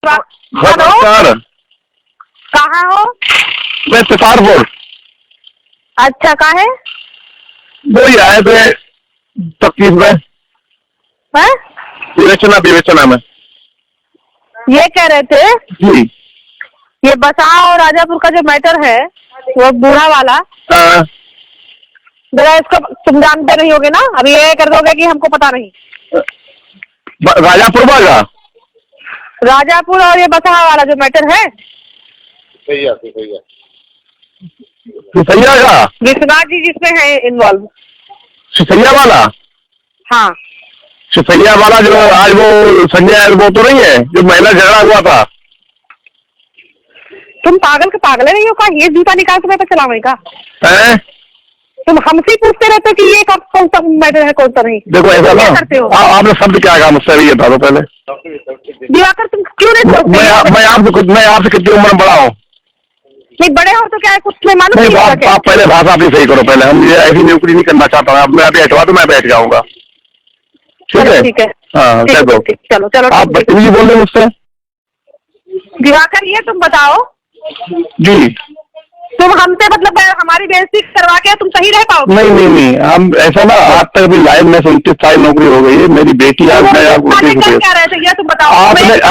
नमस्कार। कहाँ हो? मैं सितारपुर। अच्छा, कहाँ है? वही आए थे तफ्तीश में। है? विवेचना में। ये कह रहे थे जी। ये बसहा और राजापुर का जो मैटर है वो बूढ़ा वाला, जरा इसको तुम जानते नहीं होगे ना, अभी ये कर दोगे कि हमको पता नहीं। राजापुर वाला, राजापुर और ये बसहा वाला जो मैटर है, सैया का विश्वनाथ जी जिसमें है इन्वॉल्व। सैया वाला? हाँ, सैया वाला जो आज वो संजय वो तो नहीं है जो महिला झगड़ा हुआ था? तुम पागल के पागल नहीं हो का? ये जूता निकाल के मैं पे चलावे का है? तुम हमसे पूछते रहते हो कि ये कौन सा मैटर है कौन सा नहीं। देखो ऐसा ना, आपने शब्द क्या कहा मुझसे, ये था तो पहले दिवाकर तुम क्यों नहीं सोचते? मैं आपसे कितनी उम्र में बड़ा हूँ? नहीं बड़े हो तो क्या है, कुछ में मालूम नहीं, आप पहले भाषा अपनी सही करो। पहले हम ये ऐसी नौकरी नहीं करना चाहता हूँ। मैं अभी हटवा तो मैं बैठ जाऊंगा। ठीक है, ठीक है, हाँ कह दो। चलो चलो। आप बदतमीजी बोल रहे मुझसे। दिवाकर ये तुम बताओ जी, तुम हमसे मतलब हमारी बेइज्जती करवा के तुम सही रह पाओगे? नहीं, हम ऐसा ना, आज तक अभी लाइफ में 29 साल नौकरी हो गई है मेरी बेटी। आज मैं आपको क्या रहे थे ये तुम बताओ।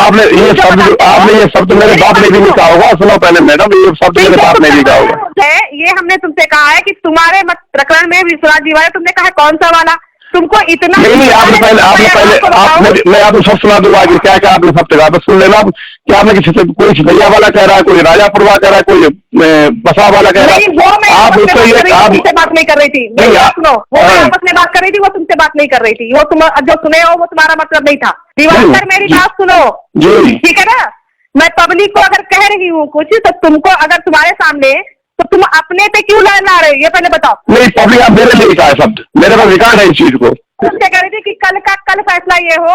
आपने ये शब्द मेरे बाप ने भी नहीं कहा होगा। सुनो पहले मैडम, ये शब्द मेरे बाप ने भी कहा होगा। ये हमने तुमसे कहा है कि तुम्हारे प्रकरण में विश्वनाथ जी वाले, तुमने कहा कौन सा वाला? तुमको इतना नहीं, आपने पहले मैं आपको सब सुना दूंगा कि क्या क्या आपने सब जगह सुन लेना। क्या आपने किसी से कोई सिपैया वाला कह रहा है, कोई राजापुर वाला कह रहा है, कोई बसा वाला कह रहा है? आप उससे तुमसे बात नहीं कर रही थी। सुनो, वो आपस में बात कर रही थी, वो तुमसे बात नहीं कर रही थी। वो तुम जो सुने हो वो तुम्हारा मतलब नहीं था। दिवाकर मेरी बात सुनो, ठीक है ना? मैं पब्लिक को अगर कह रही हूँ कुछ तो तुमको अगर तुम्हारे सामने, तो तुम अपने पे क्यों ला रहे हो ये पहले बताओ। नहीं, पब्लिक आप मेरे लिए कहा है शब्द, मेरे पास रिकॉर्ड है इस चीज को। तुमसे कह रही थी कि कल फैसला ये हो,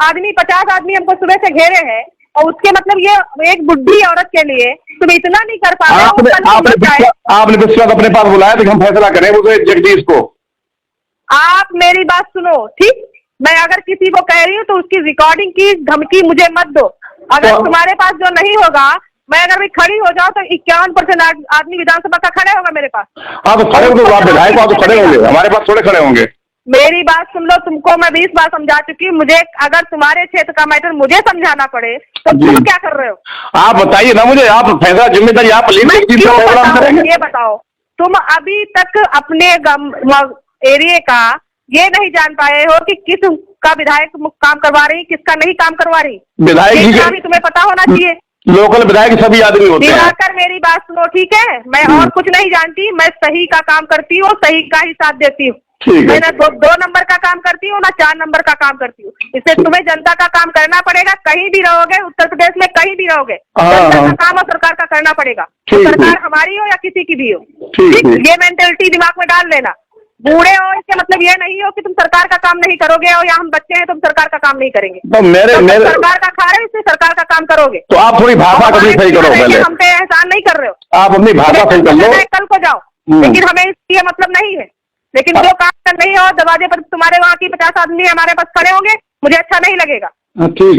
आदमी 50 आदमी हमको सुबह से घेरे हैं और उसके मतलब ये एक बुढ़ी औरत के लिए तुम इतना नहीं कर पा रहे हो। आपने विश्वास अपने पास बुलाया तो हम फैसला करें उसे जगदीश को। आप मेरी बात सुनो, ठीक? मैं अगर किसी को कह रही हूँ तो उसकी रिकॉर्डिंग की धमकी मुझे मत दो। अगर तुम्हारे पास जो नहीं होगा, मैं अगर भी खड़ी हो जाऊँ तो 51% आदमी विधानसभा का खड़े होगा मेरे पास। आप खड़े होंगे, आप विधायक आप खड़े होंगे, हमारे पास थोड़े खड़े होंगे। मेरी बात सुन लो, तुमको मैं 20 बार समझा चुकी हूँ। मुझे अगर तुम्हारे क्षेत्र का मैटर मुझे समझाना पड़े तो तुम क्या कर रहे हो? आप बताइए ना मुझे, आप फैसला जिम्मेदारी आप ये बताओ, तुम अभी तक अपने एरिया का ये नहीं जान पाए हो कि किस का विधायक काम करवा रही, किसका नहीं काम करवा रही? विधायक भी तुम्हें पता होना चाहिए। लोकल विधायक सभी आदमी होते हैं। दिवाकर मेरी बात सुनो, ठीक है? मैं और कुछ नहीं जानती, मैं सही का काम करती हूँ, सही का ही साथ देती हूँ। मैं ना दो नंबर का काम करती हूँ ना 4 नंबर का काम करती हूँ। इससे तुम्हें जनता का काम करना पड़ेगा। कहीं भी रहोगे, उत्तर प्रदेश में कहीं भी रहोगे, जनता का काम और सरकार का करना पड़ेगा। सरकार हमारी हो या किसी की भी हो, ठीक? ये मेंटेलिटी दिमाग में डाल लेना। बूढ़े हो इसके मतलब ये नहीं हो कि तुम सरकार का काम नहीं करोगे और या हम बच्चे हैं तुम सरकार का काम नहीं करेंगे। तो मेरे सरकार का खा रहे हो, इसलिए सरकार का काम करोगे। तो आप थोड़ी भाषा कभी सही करो पहले। हम पे एहसान नहीं कर रहे हो, आप अपनी भाषा सही कर लो। कल को जाओ, लेकिन हमें इसलिए मतलब नहीं है। लेकिन जो काम नहीं हो, दरवाजे पर तुम्हारे वहाँ की 50 आदमी हमारे पास खड़े होंगे, मुझे अच्छा नहीं लगेगा। ठीक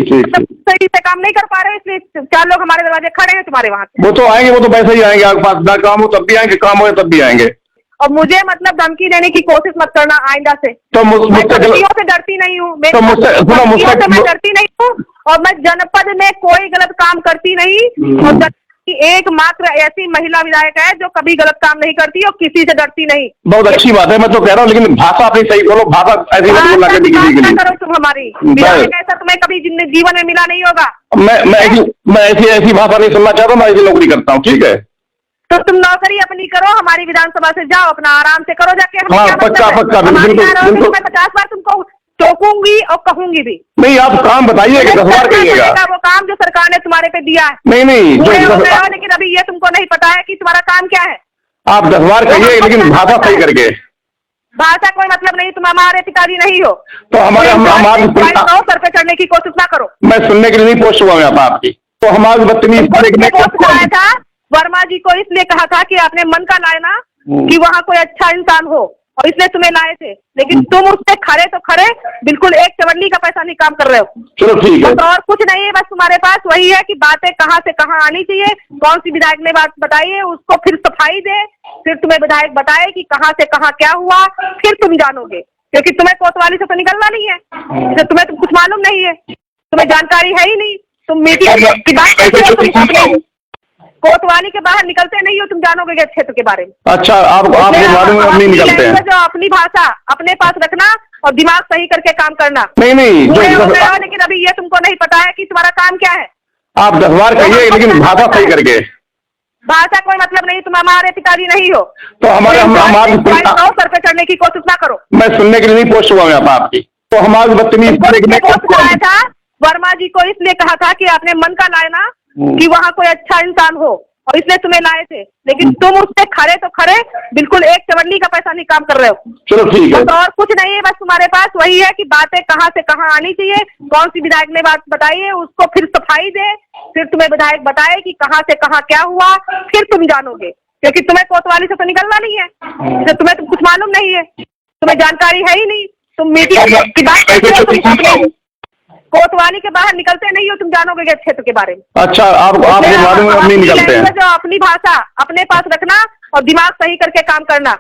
सही से काम नहीं कर पा रहे, इसलिए 4 लोग हमारे दरवाजे खड़े हैं तुम्हारे वहाँ। वो तो आएंगे, वो तो वैसे ही आएंगे आपके पास। ना काम हो तब भी आएंगे, काम हो तब भी आएंगे। और मुझे मतलब धमकी देने की कोशिश मत करना आइंदा से। तो मैं धमकियों से डरती नहीं हूँ, मैं डरती नहीं हूँ और मैं जनपद में कोई गलत काम करती नहीं। और एकमात्र ऐसी महिला विधायक है जो कभी गलत काम नहीं करती और किसी से डरती नहीं। बहुत अच्छी बात है, मैं तो कह रहा हूँ, लेकिन भाषा अपनी सही करो। भाषा ऐसी मत करो तुम हमारी विधायक, ऐसा तुम्हें कभी जीवन में मिला नहीं होगा। मैं ऐसी भाषा नहीं सुनना चाहता, मैं ऐसी नौकरी करता हूँ, ठीक है? तो तुम नौकरी अपनी करो, हमारी विधानसभा से जाओ, अपना आराम से करो जाके। पक्का मैं 50 बार तुमको टोकूंगी और कहूंगी भी। नहीं, आप काम बताइए कि 10 बार कहिएगा। वो काम जो सरकार ने तुम्हारे पे दिया है। नहीं लेकिन अभी ये तुमको नहीं पता है कि तुम्हारा काम क्या है। आप 10 बार कहिए, लेकिन भाषा सही करके। भाषा कोई मतलब नहीं, तुम हमारे पिताजी नहीं हो तो हमारे सर पे चढ़ने की कोशिश ना करो। मैं सुनने के लिए नहीं पोस्ट हुआ मैं आपकी, तो हमारे बदतमीज था। वर्मा जी को इसलिए कहा था कि आपने मन का लाना कि वहाँ कोई अच्छा इंसान हो, और इसलिए तुम्हें लाए थे, लेकिन तुम उससे खरे तो खरे, बिल्कुल एक चवन्नी का पैसा नहीं काम कर रहे हो। चलो ठीक है। बस और कुछ नहीं है, बस तुम्हारे पास वही है कि बातें कहाँ से कहाँ आनी चाहिए, कौन सी विधायक ने बात बताई है उसको फिर सफाई दे, फिर तुम्हें विधायक बताए कि कहाँ से कहाँ क्या हुआ, फिर तुम जानोगे, क्योंकि तुम्हें कोतवाली से तो निकलना नहीं है, इसलिए तुम्हें तो कुछ मालूम नहीं है, तुम्हें जानकारी है ही नहीं, तुम मीडिया की बात करते हो, तुम अपने कोतवाली के बाहर निकलते नहीं हो, तुम जानोगे के क्षेत्र के बारे में। अच्छा, आपको मालूम है, नहीं निकलते हैं। जो अपनी भाषा अपने पास रखना और दिमाग सही करके काम करना। नहीं हो गए हो, लेकिन अभी ये तुमको नहीं पता है कि तुम्हारा काम क्या है। आप 10 बार कहिए, लेकिन भाषा सही करके। भाषा कोई मतलब नहीं, तुम हमारे पिताजी नहीं हो, तो हमारे सर पे चढ़ने की कोशिश ना करो। मैं सुनने के लिए नहीं पोस्ट हुआ मैं आपकी, तो हमारी बदतमीज आया था वर्मा जी को इसलिए कहा था कि आपने मन का लाए ना कि वहाँ कोई अच्छा इंसान हो, और इसलिए तुम्हें लाए थे, लेकिन तुम उससे खरे तो खरे, बिल्कुल एक चवन्नी का पैसा नहीं काम कर रहे हो। चलो ठीक है। बस और कुछ नहीं है, बस तुम्हारे पास वही है कि बातें कहाँ से कहाँ आनी चाहिए, कौन सी विधायक ने बात बताई है उसको फिर सफाई दे, फिर तुम्हें विधायक बताए कि कहाँ से कहाँ क्या हुआ, फिर तुम जानोगे, क्योंकि तुम्हें कोतवाली से तो निकलना नहीं है, इसलिए तुम्हें तो कुछ मालूम नहीं है, तुम्हें जानकारी है ही नहीं, तुम मीडिया की बात करते हो, तुम अपने कोतवाली के बाहर निकलते नहीं हो, तुम जानोगे के क्षेत्र के बारे में। अच्छा, आपको मालूम है, नहीं निकलते हैं। जो अपनी भाषा अपने पास रखना और दिमाग सही करके काम करना।